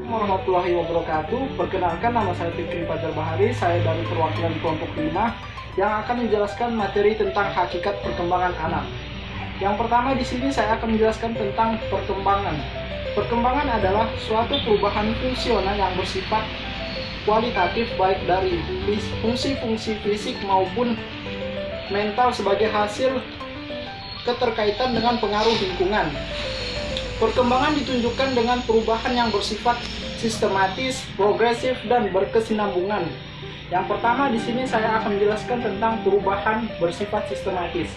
Warahmatullahi wabarakatuh. Perkenalkan, nama saya Fikri Fajar Bahari. Saya dari perwakilan kelompok 5 yang akan menjelaskan materi tentang hakikat perkembangan anak. Yang pertama di sini saya akan menjelaskan tentang perkembangan. Perkembangan adalah suatu perubahan fungsional yang bersifat kualitatif baik dari fungsi-fungsi fisik maupun mental sebagai hasil keterkaitan dengan pengaruh lingkungan. Perkembangan ditunjukkan dengan perubahan yang bersifat sistematis, progresif, dan berkesinambungan. Yang pertama di sini saya akan menjelaskan tentang perubahan bersifat sistematis.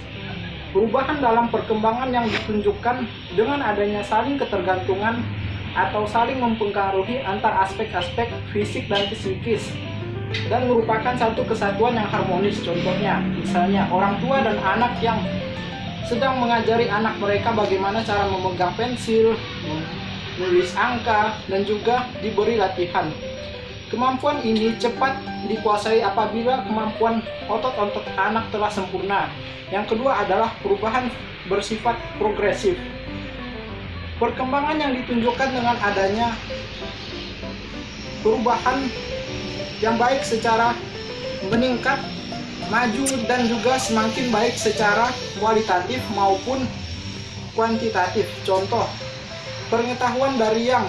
Perubahan dalam perkembangan yang ditunjukkan dengan adanya saling ketergantungan atau saling mempengaruhi antar aspek-aspek fisik dan psikis dan merupakan satu kesatuan yang harmonis. Contohnya, misalnya orang tua dan anak yang sedang mengajari anak mereka bagaimana cara memegang pensil, menulis angka, dan juga diberi latihan. Kemampuan ini cepat dikuasai apabila kemampuan otot-otot anak telah sempurna. Yang kedua adalah perubahan bersifat progresif. Perkembangan yang ditunjukkan dengan adanya perubahan yang baik secara meningkat, maju, dan juga semakin baik secara kualitatif maupun kuantitatif. Contoh, pengetahuan dari yang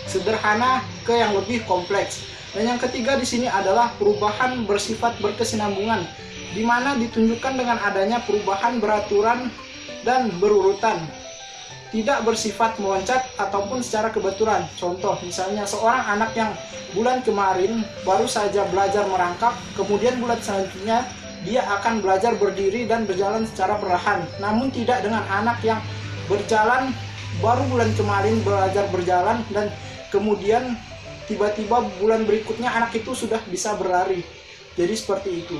sederhana ke yang lebih kompleks. Dan yang ketiga di sini adalah perubahan bersifat berkesinambungan, di mana ditunjukkan dengan adanya perubahan beraturan dan berurutan, tidak bersifat meloncat ataupun secara kebetulan. Contoh, misalnya seorang anak yang bulan kemarin baru saja belajar merangkak, kemudian bulan selanjutnya dia akan belajar berdiri dan berjalan secara perlahan. Namun tidak dengan anak yang berjalan baru bulan kemarin belajar berjalan dan kemudian tiba-tiba bulan berikutnya anak itu sudah bisa berlari. Jadi seperti itu.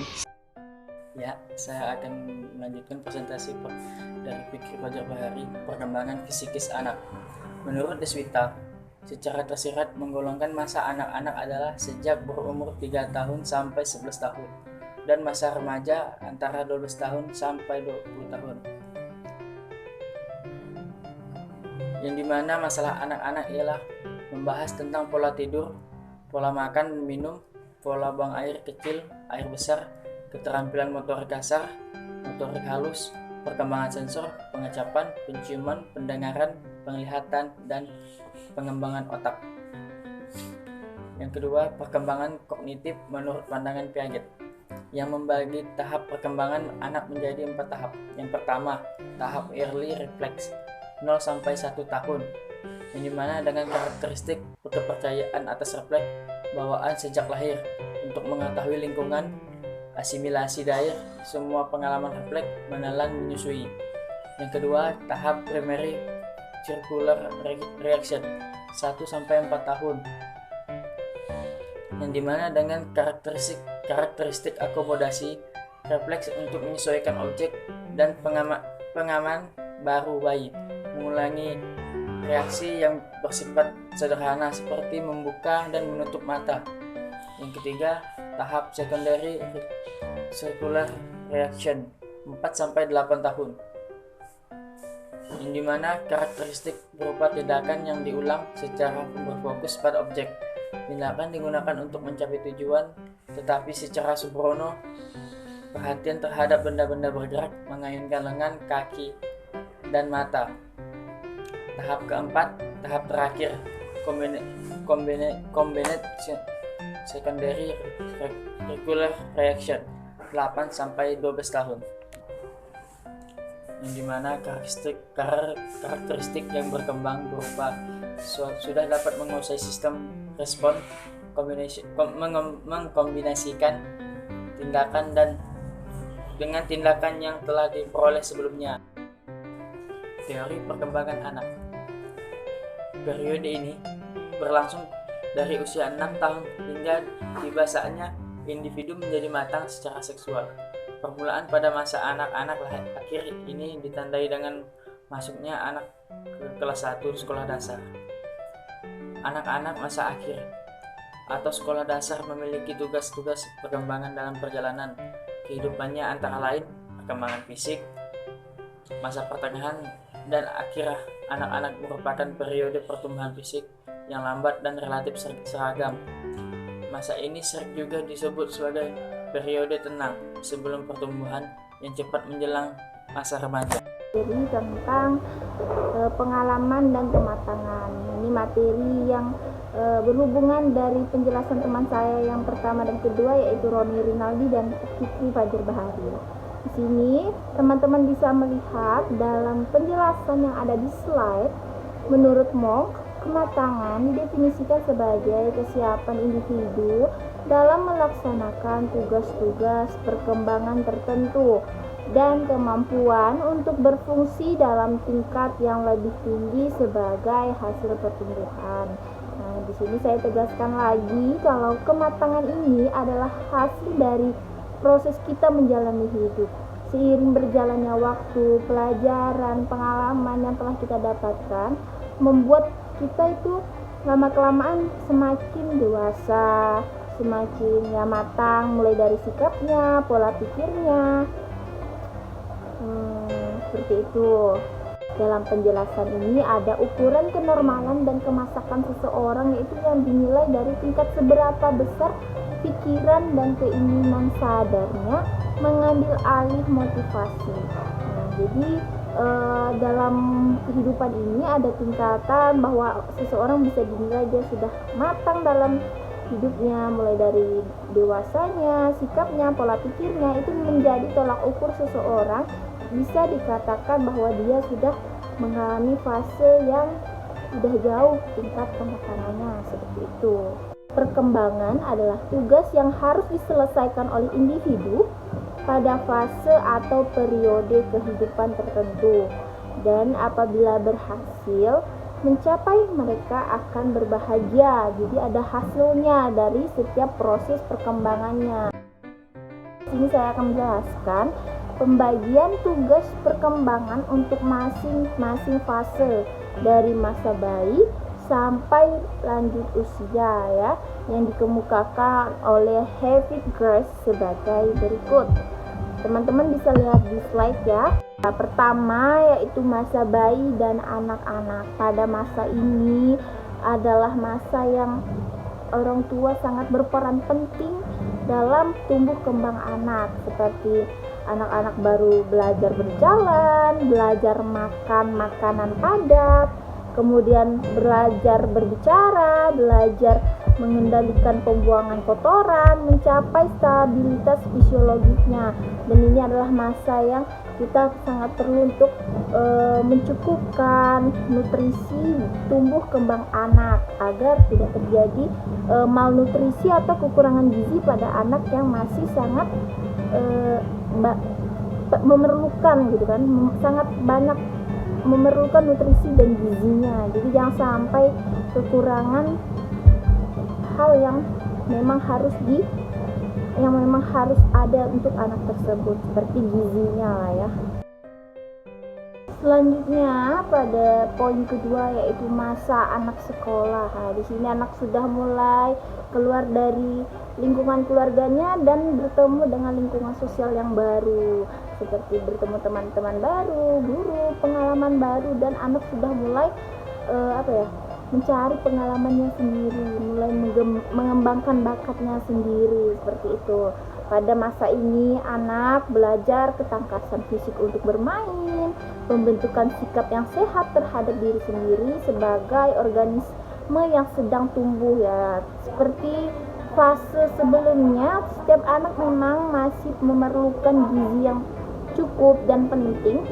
Ya, saya akan melanjutkan presentasi dari Fikri Fajar Bahari, perkembangan fisikis anak. Menurut Deswita, secara tersirat menggolongkan masa anak-anak adalah sejak berumur 3 tahun sampai 11 tahun dan masa remaja antara 12 tahun sampai 20 tahun. Yang dimana masalah anak-anak ialah membahas tentang pola tidur, pola makan dan minum, pola buang air kecil, air besar, keterampilan motorik kasar, motorik halus, perkembangan sensor, pengecapan, penciuman, pendengaran, penglihatan, dan pengembangan otak. Yang kedua, perkembangan kognitif menurut pandangan Piaget, yang membagi tahap perkembangan anak menjadi 4 tahap. Yang pertama, tahap early reflex 0 sampai 1 tahun, yang dimana dengan karakteristik kepercayaan atas refleks bawaan sejak lahir untuk mengetahui lingkungan, asimilasi dair, semua pengalaman refleks, menelan, menyusui. Yang kedua, tahap primary circular reaction 1 sampai 4 tahun, yang dimana dengan karakteristik akomodasi refleks untuk menyesuaikan objek dan pengaman baru bayi, mengulangi reaksi yang bersifat sederhana seperti membuka dan menutup mata. Yang ketiga, tahap secondary circular reaction 4 sampai 8 tahun, yang dimana karakteristik berupa tindakan yang diulang secara berfokus pada objek. Tindakan digunakan untuk mencapai tujuan, tetapi secara sembrono, perhatian terhadap benda-benda bergerak, mengayunkan lengan, kaki, dan mata. Tahap keempat, tahap terakhir, combined secondary circular reaction 8 sampai 12 tahun, yang dimana karakteristik yang berkembang berupa sudah dapat menguasai sistem respon, mengkombinasikan tindakan dan dengan tindakan yang telah diperoleh sebelumnya. Teori perkembangan anak. Periode ini berlangsung dari usia 6 tahun hingga tiba saatnya individu menjadi matang secara seksual. Permulaan pada masa anak-anak akhir ini ditandai dengan masuknya anak ke kelas 1 sekolah dasar. Anak-anak masa akhir atau sekolah dasar memiliki tugas-tugas perkembangan dalam perjalanan kehidupannya, antara lain perkembangan fisik, masa pertengahan dan akhir. Anak-anak merupakan periode pertumbuhan fisik yang lambat dan relatif seragam. Masa ini sering juga disebut sebagai periode tenang sebelum pertumbuhan yang cepat menjelang masa remaja. Jadi tentang pengalaman dan kematangan. Ini materi yang berhubungan dari penjelasan teman saya yang pertama dan kedua, yaitu Roni Rinaldi dan Fikri Fajar Bahari. Di sini teman-teman bisa melihat dalam penjelasan yang ada di slide, menurut Monk, kematangan didefinisikan sebagai kesiapan individu dalam melaksanakan tugas-tugas perkembangan tertentu dan kemampuan untuk berfungsi dalam tingkat yang lebih tinggi sebagai hasil pertumbuhan. Nah, di sini saya tegaskan lagi kalau kematangan ini adalah hasil dari proses kita menjalani hidup. Seiring berjalannya waktu, pelajaran, pengalaman yang telah kita dapatkan membuat kita itu lama-kelamaan semakin dewasa, semakin matang, mulai dari sikapnya, pola pikirnya. Seperti itu. Dalam penjelasan ini ada ukuran kenormalan dan kemasakan seseorang, yaitu yang dinilai dari tingkat seberapa besar pikiran dan keinginan sadarnya mengambil alih motivasi. Nah, jadi dalam kehidupan ini ada tingkatan bahwa seseorang bisa dinilai dia sudah matang dalam hidupnya, mulai dari dewasanya, sikapnya, pola pikirnya. Itu menjadi tolak ukur seseorang, bisa dikatakan bahwa dia sudah mengalami fase yang sudah jauh tingkat kematangannya, seperti itu. Perkembangan adalah tugas yang harus diselesaikan oleh individu pada fase atau periode kehidupan tertentu, dan apabila berhasil mencapai, mereka akan berbahagia. Jadi ada hasilnya dari setiap proses perkembangannya. Ini saya akan menjelaskan pembagian tugas perkembangan untuk masing-masing fase dari masa bayi sampai lanjut usia, ya, yang dikemukakan oleh David Grace sebagai berikut. Teman-teman bisa lihat di slide ya. Nah, pertama yaitu masa bayi dan anak-anak. Pada masa ini adalah masa yang orang tua sangat berperan penting dalam tumbuh kembang anak, seperti anak-anak baru belajar berjalan, belajar makan makanan padat, kemudian belajar berbicara, belajar mengendalikan pembuangan kotoran, mencapai stabilitas fisiologisnya. Dan ini adalah masa yang kita sangat perlu untuk mencukupkan nutrisi tumbuh kembang anak agar tidak terjadi malnutrisi atau kekurangan gizi pada anak yang masih sangat memerlukan, gitu kan, sangat banyak memerlukan nutrisi dan gizinya. Jadi jangan sampai kekurangan hal yang memang harus ada untuk anak tersebut, seperti gizinya lah ya. Selanjutnya pada poin kedua yaitu masa anak sekolah. Nah, di sini anak sudah mulai keluar dari lingkungan keluarganya dan bertemu dengan lingkungan sosial yang baru, seperti bertemu teman-teman baru, guru, pengalaman baru, dan anak sudah mulai mencari pengalamannya sendiri, mulai mengembangkan bakatnya sendiri, seperti itu. Pada masa ini anak belajar ketangkasan fisik untuk bermain, pembentukan sikap yang sehat terhadap diri sendiri sebagai organisme yang sedang tumbuh, ya. Seperti fase sebelumnya, setiap anak memang masih memerlukan gizi yang cukup dan penting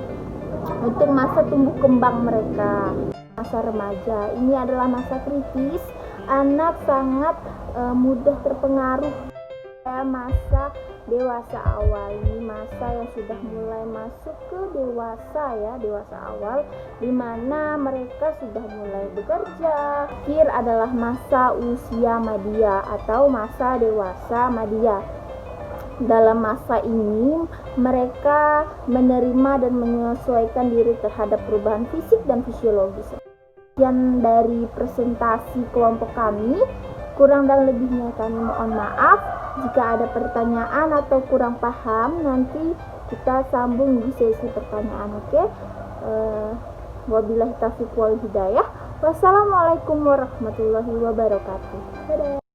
untuk masa tumbuh kembang mereka. Masa remaja ini adalah masa kritis, anak sangat mudah terpengaruh. Masa dewasa awal ini masa yang sudah mulai masuk ke dewasa awal, di mana mereka sudah mulai bekerja. Akhir adalah masa usia madya atau masa dewasa madya. Dalam masa ini mereka menerima dan menyesuaikan diri terhadap perubahan fisik dan fisiologis. Sekian dari presentasi kelompok kami. Kurang dan lebihnya kami mohon maaf. Jika ada pertanyaan atau kurang paham, nanti kita sambung di sesi pertanyaan, oke? Wabillahi taufiq wal hidayah. Wassalamualaikum warahmatullahi wabarakatuh. Dadah.